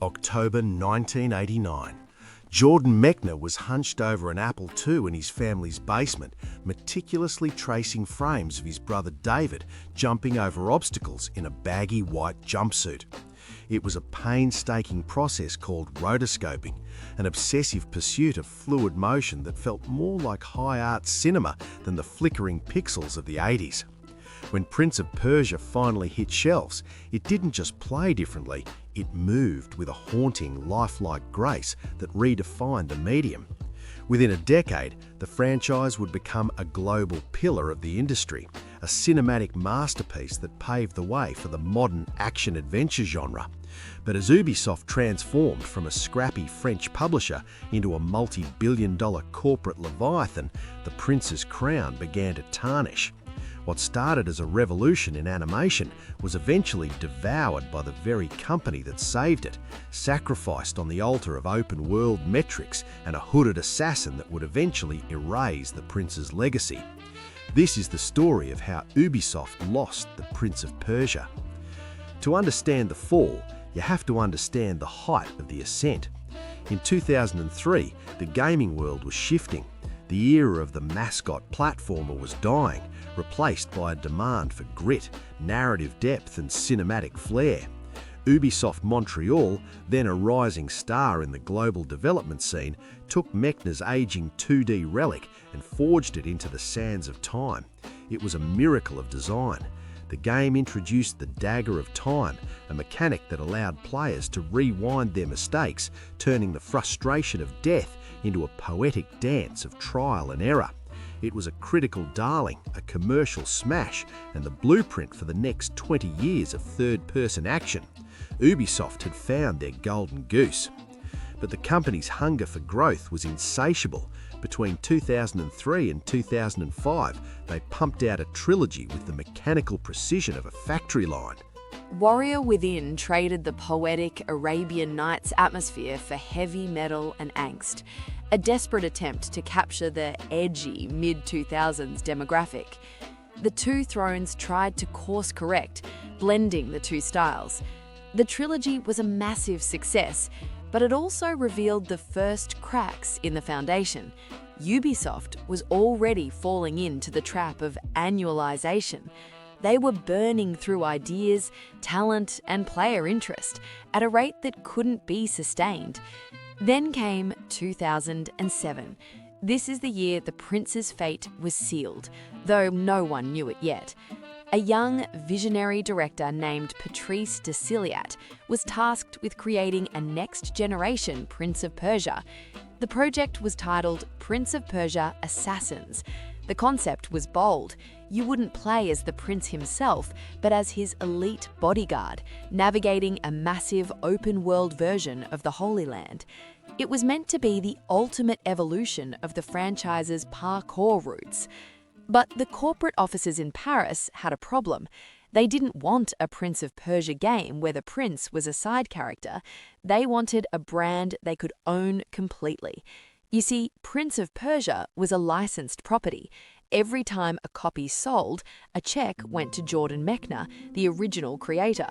October 1989. Jordan Mechner was hunched over an Apple II in his family's basement, meticulously tracing frames of his brother David jumping over obstacles in a baggy white jumpsuit. It was a painstaking process called rotoscoping, an obsessive pursuit of fluid motion that felt more like high art cinema than the flickering pixels of the 80s. When Prince of Persia finally hit shelves, it didn't just play differently, it moved with a haunting, lifelike grace that redefined the medium. Within a decade, the franchise would become a global pillar of the industry, a cinematic masterpiece that paved the way for the modern action-adventure genre. But as Ubisoft transformed from a scrappy French publisher into a multi-billion-dollar corporate leviathan, the prince's crown began to tarnish. What started as a revolution in animation was eventually devoured by the very company that saved it, sacrificed on the altar of open-world metrics and a hooded assassin that would eventually erase the prince's legacy. This is the story of how Ubisoft lost the Prince of Persia. To understand the fall, you have to understand the height of the ascent. In 2003, the gaming world was shifting. The era of the mascot platformer was dying, replaced by a demand for grit, narrative depth and cinematic flair. Ubisoft Montreal, then a rising star in the global development scene, took Mechner's aging 2D relic and forged it into the sands of time. It was a miracle of design. The game introduced the Dagger of Time, a mechanic that allowed players to rewind their mistakes, turning the frustration of death into a poetic dance of trial and error. It was a critical darling, a commercial smash, and the blueprint for the next 20 years of third-person action. Ubisoft had found their golden goose. But the company's hunger for growth was insatiable. Between 2003 and 2005, they pumped out a trilogy with the mechanical precision of a factory line. Warrior Within traded the poetic Arabian Nights atmosphere for heavy metal and angst, a desperate attempt to capture the edgy mid-2000s demographic. The Two Thrones tried to course-correct, blending the two styles. The trilogy was a massive success, but it also revealed the first cracks in the foundation. Ubisoft was already falling into the trap of annualization. They were burning through ideas, talent, and player interest at a rate that couldn't be sustained. Then came 2007. This is the year the prince's fate was sealed, though no one knew it yet. A young, visionary director named Patrice Desilliat was tasked with creating a next-generation Prince of Persia. The project was titled Prince of Persia Assassins. The concept was bold. You wouldn't play as the prince himself, but as his elite bodyguard, navigating a massive open-world version of the Holy Land. It was meant to be the ultimate evolution of the franchise's parkour roots. But the corporate offices in Paris had a problem. They didn't want a Prince of Persia game where the prince was a side character. They wanted a brand they could own completely. You see, Prince of Persia was a licensed property. Every time a copy sold, a check went to Jordan Mechner, the original creator.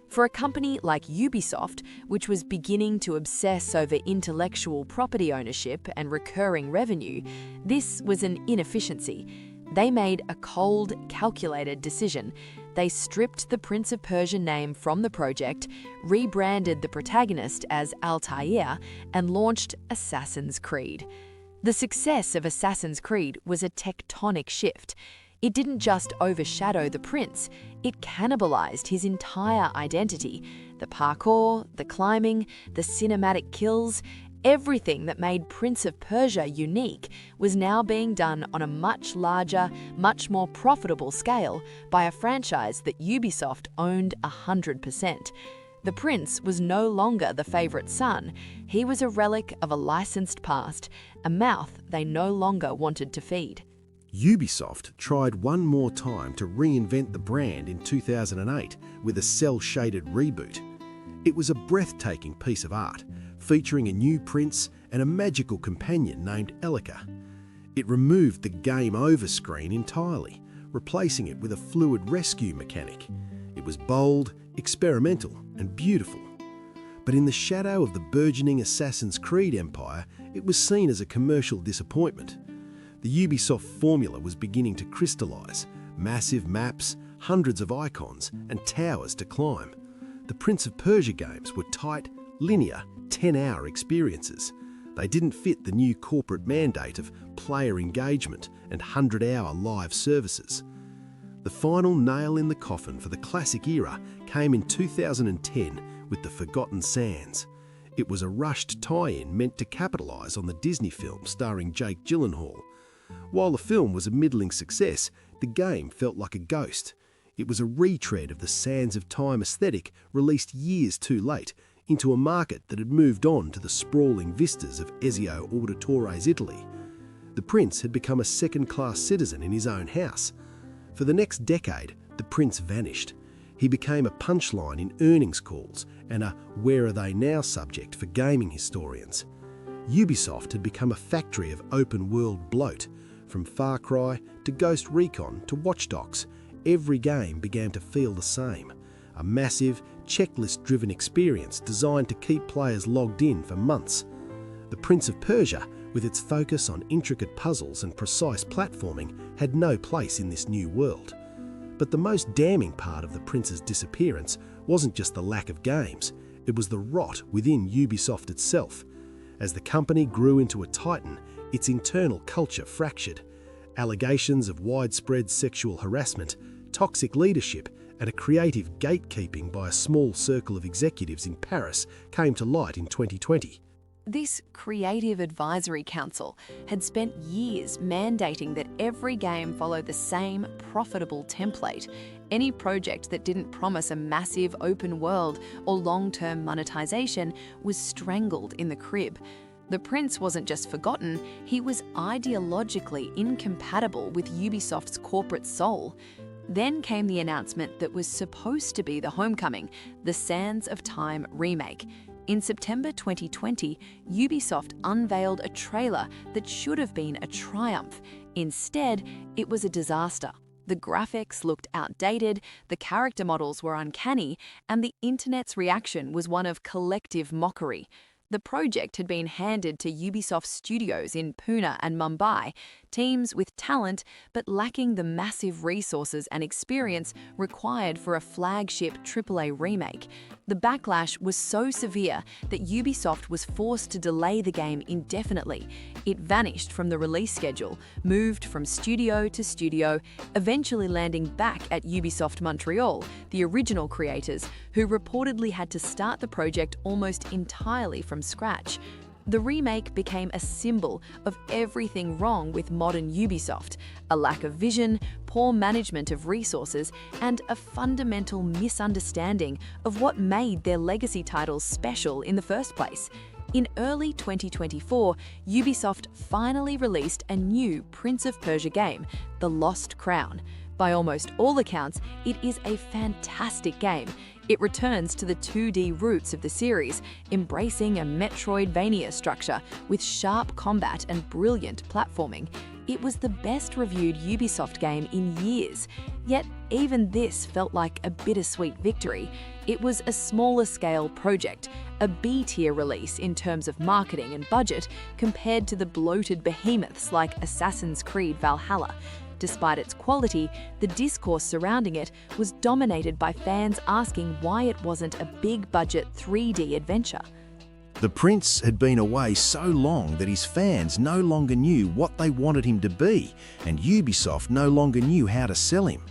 For a company like Ubisoft, which was beginning to obsess over intellectual property ownership and recurring revenue, this was an inefficiency. They made a cold, calculated decision. They stripped the Prince of Persia name from the project, rebranded the protagonist as Altair, and launched Assassin's Creed. The success of Assassin's Creed was a tectonic shift. It didn't just overshadow the prince, it cannibalized his entire identity. The parkour, the climbing, the cinematic kills, everything that made Prince of Persia unique was now being done on a much larger, much more profitable scale by a franchise that Ubisoft owned 100%. The prince was no longer the favorite son. He was a relic of a licensed past, a mouth they no longer wanted to feed. Ubisoft tried one more time to reinvent the brand in 2008 with a cel-shaded reboot. It was a breathtaking piece of art, featuring a new prince and a magical companion named Elika. It removed the game over screen entirely, replacing it with a fluid rescue mechanic. It was bold, experimental, and beautiful. But in the shadow of the burgeoning Assassin's Creed empire, it was seen as a commercial disappointment. The Ubisoft formula was beginning to crystallise: massive maps, hundreds of icons, and towers to climb. The Prince of Persia games were tight, linear, 10-hour experiences. They didn't fit the new corporate mandate of player engagement and 100-hour live services. The final nail in the coffin for the classic era came in 2010 with The Forgotten Sands. It was a rushed tie-in meant to capitalise on the Disney film starring Jake Gyllenhaal. While the film was a middling success, the game felt like a ghost. It was a retread of the Sands of Time aesthetic released years too late into a market that had moved on to the sprawling vistas of Ezio Auditore's Italy. The prince had become a second-class citizen in his own house. For the next decade, the prince vanished. He became a punchline in earnings calls and a "where are they now" subject for gaming historians. Ubisoft had become a factory of open-world bloat. From Far Cry to Ghost Recon to Watch Dogs, every game began to feel the same. A massive, checklist-driven experience designed to keep players logged in for months. The Prince of Persia, with its focus on intricate puzzles and precise platforming, had no place in this new world. But the most damning part of the prince's disappearance wasn't just the lack of games, it was the rot within Ubisoft itself. As the company grew into a titan, its internal culture fractured. Allegations of widespread sexual harassment, toxic leadership, and a creative gatekeeping by a small circle of executives in Paris came to light in 2020. This Creative Advisory Council had spent years mandating that every game follow the same profitable template. Any project that didn't promise a massive open world or long-term monetization was strangled in the crib. The prince wasn't just forgotten, he was ideologically incompatible with Ubisoft's corporate soul. Then came the announcement that was supposed to be the homecoming, the Sands of Time remake. In September 2020, Ubisoft unveiled a trailer that should have been a triumph. Instead, it was a disaster. The graphics looked outdated, the character models were uncanny, and the internet's reaction was one of collective mockery. The project had been handed to Ubisoft studios in Pune and Mumbai, teams with talent but lacking the massive resources and experience required for a flagship AAA remake. The backlash was so severe that Ubisoft was forced to delay the game indefinitely. It vanished from the release schedule, moved from studio to studio, eventually landing back at Ubisoft Montreal, the original creators, who reportedly had to start the project almost entirely from scratch. The remake became a symbol of everything wrong with modern Ubisoft: a lack of vision, poor management of resources, and a fundamental misunderstanding of what made their legacy titles special in the first place. In early 2024, Ubisoft finally released a new Prince of Persia game, The Lost Crown. By almost all accounts, it is a fantastic game. It returns to the 2D roots of the series, embracing a Metroidvania structure with sharp combat and brilliant platforming. It was the best-reviewed Ubisoft game in years. Yet even this felt like a bittersweet victory. It was a smaller-scale project, a B-tier release in terms of marketing and budget, compared to the bloated behemoths like Assassin's Creed Valhalla. Despite its quality, the discourse surrounding it was dominated by fans asking why it wasn't a big-budget 3D adventure. The prince had been away so long that his fans no longer knew what they wanted him to be, and Ubisoft no longer knew how to sell him.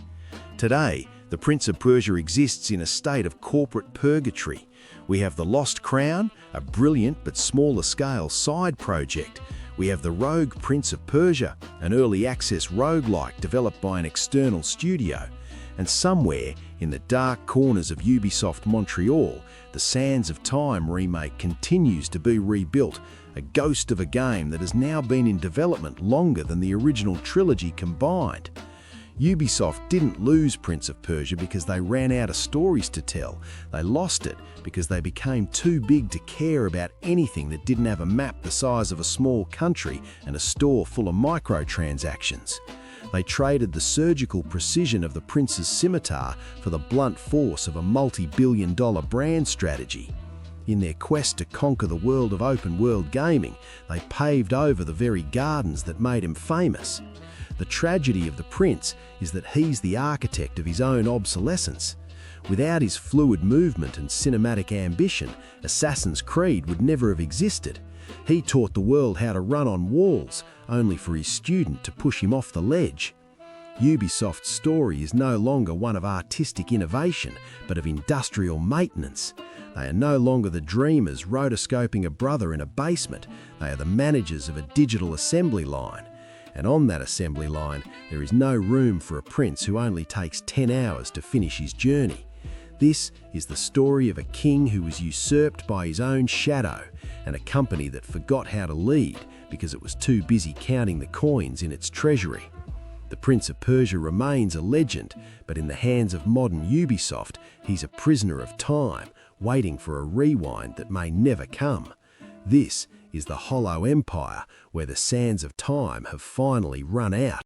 Today, the Prince of Persia exists in a state of corporate purgatory. We have The Lost Crown, a brilliant but smaller-scale side project. We have the Rogue Prince of Persia, an early access roguelike developed by an external studio. And somewhere in the dark corners of Ubisoft Montreal, the Sands of Time remake continues to be rebuilt, a ghost of a game that has now been in development longer than the original trilogy combined. Ubisoft didn't lose Prince of Persia because they ran out of stories to tell. They lost it because they became too big to care about anything that didn't have a map the size of a small country and a store full of microtransactions. They traded the surgical precision of the prince's scimitar for the blunt force of a multi-billion-dollar brand strategy. In their quest to conquer the world of open-world gaming, they paved over the very gardens that made him famous. The tragedy of the prince is that he's the architect of his own obsolescence. Without his fluid movement and cinematic ambition, Assassin's Creed would never have existed. He taught the world how to run on walls, only for his student to push him off the ledge. Ubisoft's story is no longer one of artistic innovation, but of industrial maintenance. They are no longer the dreamers rotoscoping a brother in a basement. They are the managers of a digital assembly line. And on that assembly line, there is no room for a prince who only takes 10 hours to finish his journey. This is the story of a king who was usurped by his own shadow, and a company that forgot how to lead because it was too busy counting the coins in its treasury. The Prince of Persia remains a legend, but in the hands of modern Ubisoft, he's a prisoner of time, waiting for a rewind that may never come. This is the Hollow Empire, where the sands of time have finally run out.